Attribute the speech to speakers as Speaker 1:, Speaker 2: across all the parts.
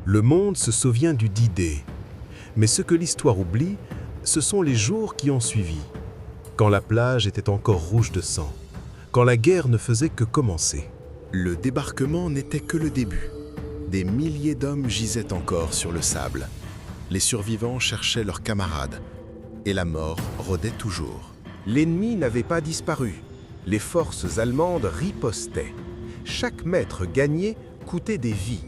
Speaker 1: Le monde se souvient du D-Day, mais ce que l'histoire oublie, ce sont les jours qui ont suivi, quand la plage était encore rouge de sang, quand la guerre ne faisait que commencer.
Speaker 2: Le débarquement n'était que le début. Des milliers d'hommes gisaient encore sur le sable. Les survivants cherchaient leurs camarades, et la mort rôdait toujours.
Speaker 3: L'ennemi n'avait pas disparu. Les forces allemandes ripostaient. Chaque mètre gagné coûtait des vies.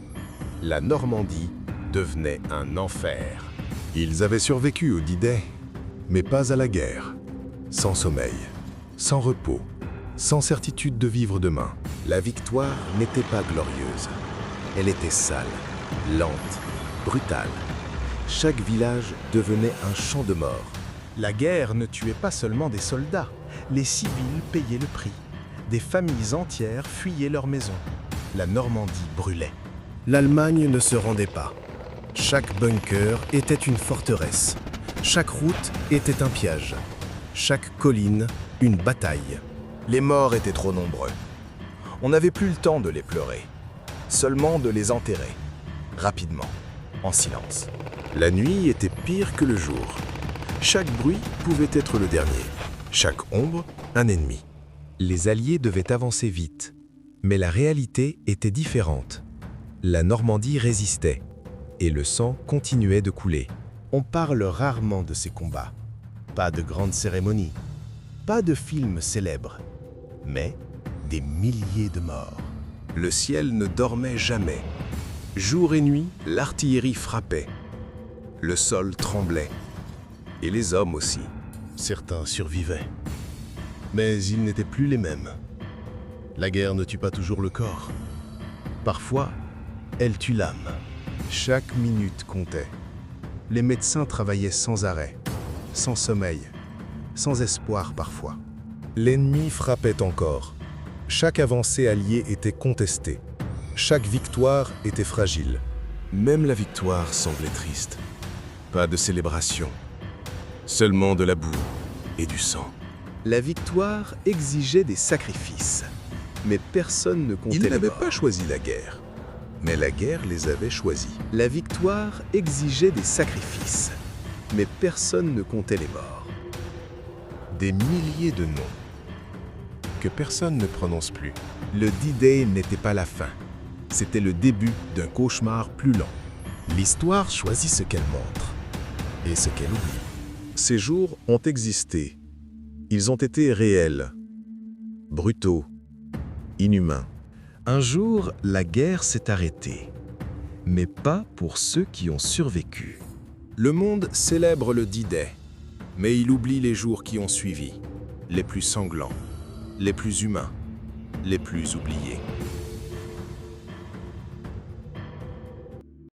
Speaker 3: La Normandie devenait un enfer.
Speaker 2: Ils avaient survécu au D-Day, mais pas à la guerre. Sans sommeil, sans repos, sans certitude de vivre demain.
Speaker 3: La victoire n'était pas glorieuse. Elle était sale, lente, brutale. Chaque village devenait un champ de mort. La guerre ne tuait pas seulement des soldats. Les civils payaient le prix. Des familles entières fuyaient leur maison. La Normandie brûlait.
Speaker 4: L'Allemagne ne se rendait pas. Chaque bunker était une forteresse. Chaque route était un piège. Chaque colline, une bataille.
Speaker 3: Les morts étaient trop nombreux. On n'avait plus le temps de les pleurer, seulement de les enterrer, rapidement, en silence.
Speaker 2: La nuit était pire que le jour. Chaque bruit pouvait être le dernier. Chaque ombre, un ennemi.
Speaker 1: Les Alliés devaient avancer vite, mais la réalité était différente. La Normandie résistait, et le sang continuait de couler.
Speaker 3: On parle rarement de ces combats. Pas de grandes cérémonies, pas de films célèbres, mais des milliers de morts.
Speaker 2: Le ciel ne dormait jamais. Jour et nuit, l'artillerie frappait. Le sol tremblait. Et les hommes aussi.
Speaker 4: Certains survivaient. Mais ils n'étaient plus les mêmes. La guerre ne tue pas toujours le corps. Parfois, elle tue l'âme.
Speaker 3: Chaque minute comptait. Les médecins travaillaient sans arrêt, sans sommeil, sans espoir parfois.
Speaker 1: L'ennemi frappait encore. Chaque avancée alliée était contestée. Chaque victoire était fragile.
Speaker 2: Même la victoire semblait triste. Pas de célébration. Seulement de la boue et du sang.
Speaker 3: La victoire exigeait des sacrifices, mais personne ne comptait
Speaker 2: Ils
Speaker 3: les
Speaker 2: n'avaient
Speaker 3: morts.
Speaker 2: pas choisi la guerre, mais la guerre les avait choisis.
Speaker 3: La victoire exigeait des sacrifices, mais personne ne comptait les morts. Des milliers de noms que personne ne prononce plus. Le D-Day n'était pas la fin. C'était le début d'un cauchemar plus long. L'histoire choisit ce qu'elle montre et ce qu'elle oublie. Ces jours ont existé. Ils ont été réels, brutaux, inhumains. Un jour, la guerre s'est arrêtée, mais pas pour ceux qui ont survécu. Le monde célèbre le D-Day, mais il oublie les jours qui ont suivi, les plus sanglants, les plus humains, les plus oubliés.